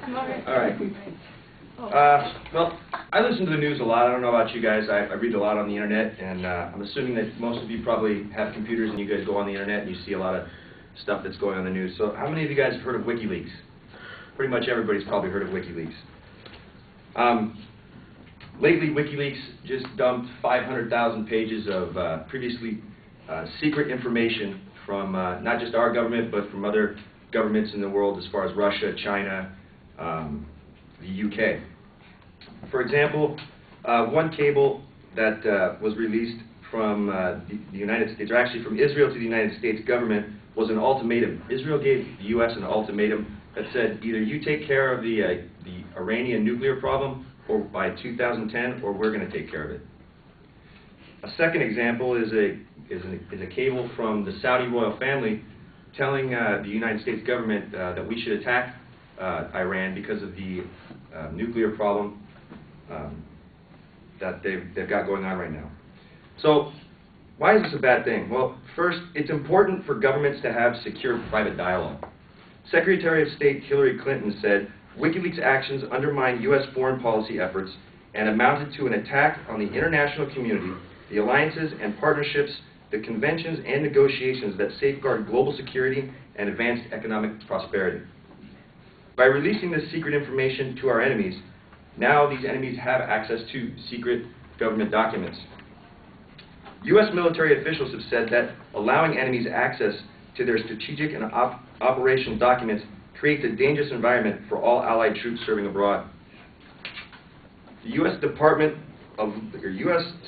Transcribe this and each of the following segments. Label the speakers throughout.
Speaker 1: All right. Well, I listen to the news a lot. I don't know about you guys. I read a lot on the internet, and I'm assuming that most of you probably have computers and you guys go on the internet and you see a lot of stuff that's going on in the news. So how many of you guys have heard of WikiLeaks? Pretty much everybody's probably heard of WikiLeaks. Lately, WikiLeaks just dumped 500,000 pages of previously secret information from not just our government, but from other governments in the world as far as Russia, China, the UK. For example, one cable that was released from the United States, or actually from Israel to the United States government, was an ultimatum. Israel gave the U.S. an ultimatum that said either you take care of the Iranian nuclear problem or by 2010, or we're going to take care of it. A second example is a cable from the Saudi royal family telling the United States government that we should attack Iran because of the nuclear problem that they've got going on right now. So why is this a bad thing? Well, first, it's important for governments to have secure private dialogue. Secretary of State Hillary Clinton said, WikiLeaks' actions undermine U.S. foreign policy efforts and amounted to an attack on the international community, the alliances and partnerships, the conventions and negotiations that safeguard global security and advance economic prosperity. By releasing this secret information to our enemies, now these enemies have access to secret government documents. U.S. military officials have said that allowing enemies access to their strategic and operational documents creates a dangerous environment for all allied troops serving abroad. The U.S.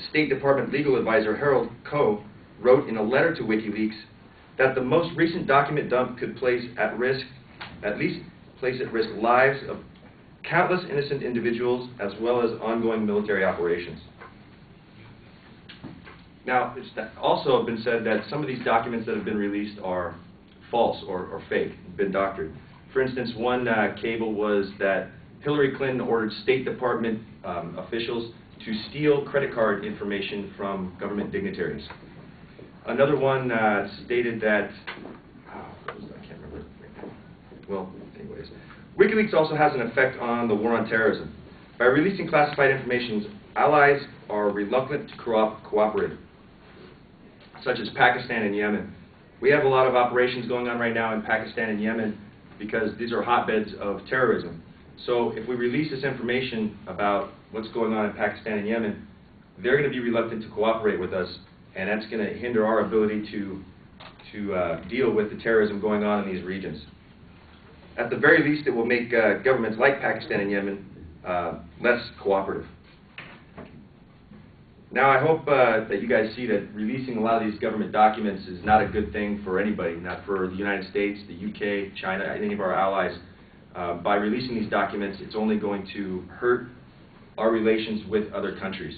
Speaker 1: State Department legal advisor Harold Koh wrote in a letter to WikiLeaks that the most recent document dump could at least place at risk lives of countless innocent individuals as well as ongoing military operations. Now, it's also been said that some of these documents that have been released are false or fake, been doctored. For instance, one cable was that Hillary Clinton ordered State Department officials to steal credit card information from government dignitaries. Another one stated that, I can't remember. Well, anyways, WikiLeaks also has an effect on the war on terrorism. By releasing classified information, allies are reluctant to cooperate, such as Pakistan and Yemen. We have a lot of operations going on right now in Pakistan and Yemen because these are hotbeds of terrorism. So if we release this information about what's going on in Pakistan and Yemen, they're going to be reluctant to cooperate with us, and that's going to hinder our ability to deal with the terrorism going on in these regions. At the very least, it will make governments like Pakistan and Yemen less cooperative. Now, I hope that you guys see that releasing a lot of these government documents is not a good thing for anybody, not for the United States, the UK, China, any of our allies. By releasing these documents, it's only going to hurt our relations with other countries.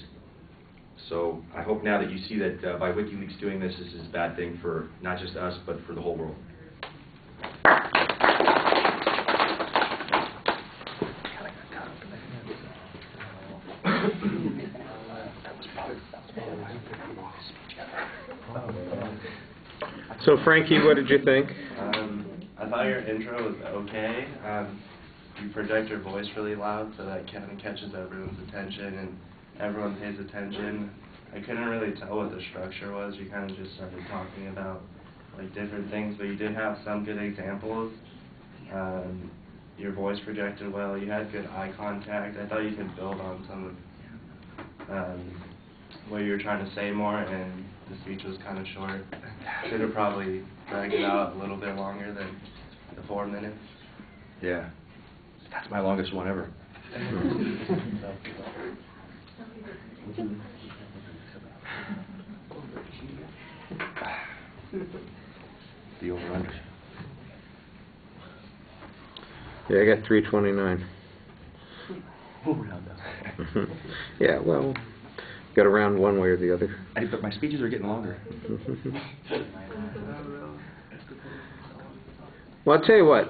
Speaker 1: So I hope now that you see that by WikiLeaks doing this, this is a bad thing for not just us, but for the whole world.
Speaker 2: So Frankie, what did you think?
Speaker 3: I thought your intro was okay. You project your voice really loud so that it kind of catches everyone's attention and everyone pays attention. I couldn't really tell what the structure was. You kind of just started talking about like different things, but you did have some good examples. Your voice projected well. You had good eye contact. I thought you could build on some of what you were trying to say more, and the speech was kind of short. Could have probably dragged it out a little bit longer than the 4 minutes.
Speaker 1: Yeah, that's my longest one ever. The over-under.
Speaker 2: Yeah, I got 329. Yeah, well, got to round one way or the other.
Speaker 1: But my speeches are getting longer.
Speaker 2: Well, I'll tell you what.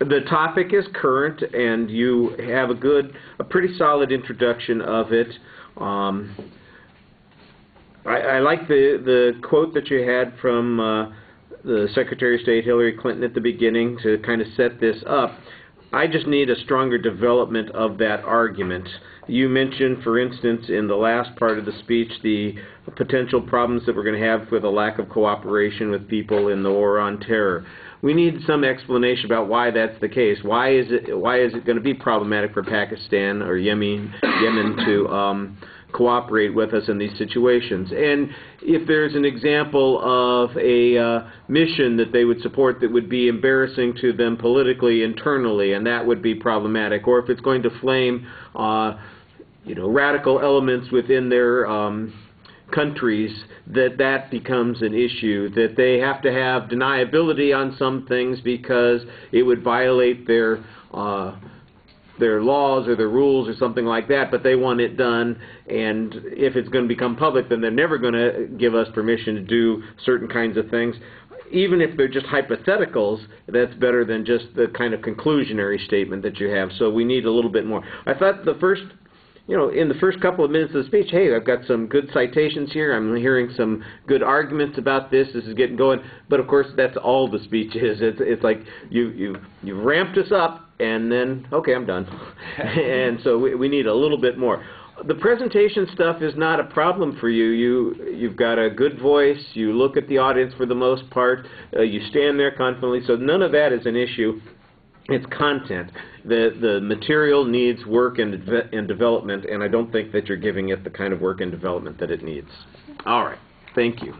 Speaker 2: The topic is current, and you have a pretty solid introduction of it. I like the quote that you had from the Secretary of State Hillary Clinton at the beginning to kind of set this up. I just need a stronger development of that argument. You mentioned, for instance, in the last part of the speech, the potential problems that we're going to have with a lack of cooperation with people in the war on terror. We need some explanation about why that's the case. Why is it going to be problematic for Pakistan or Yemen to cooperate with us in these situations? And if there's an example of a mission that they would support that would be embarrassing to them politically, internally, and that would be problematic, or if it's going to flame radical elements within their countries, that becomes an issue, that they have to have deniability on some things because it would violate their laws or their rules or something like that, but they want it done, and if it's going to become public, then they're never going to give us permission to do certain kinds of things. Even if they're just hypotheticals, that's better than just the kind of conclusionary statement that you have. So we need a little bit more. I thought in the first couple of minutes of the speech, hey, I've got some good citations here. I'm hearing some good arguments about this. This is getting going. But of course, that's all the speech is. It's like you ramped us up, and then okay, I'm done. And so we need a little bit more. The presentation stuff is not a problem for you. You've got a good voice. You look at the audience for the most part. You stand there confidently. So none of that is an issue. It's content. The material needs work and development, and I don't think that you're giving it the kind of work and development that it needs. All right. Thank you.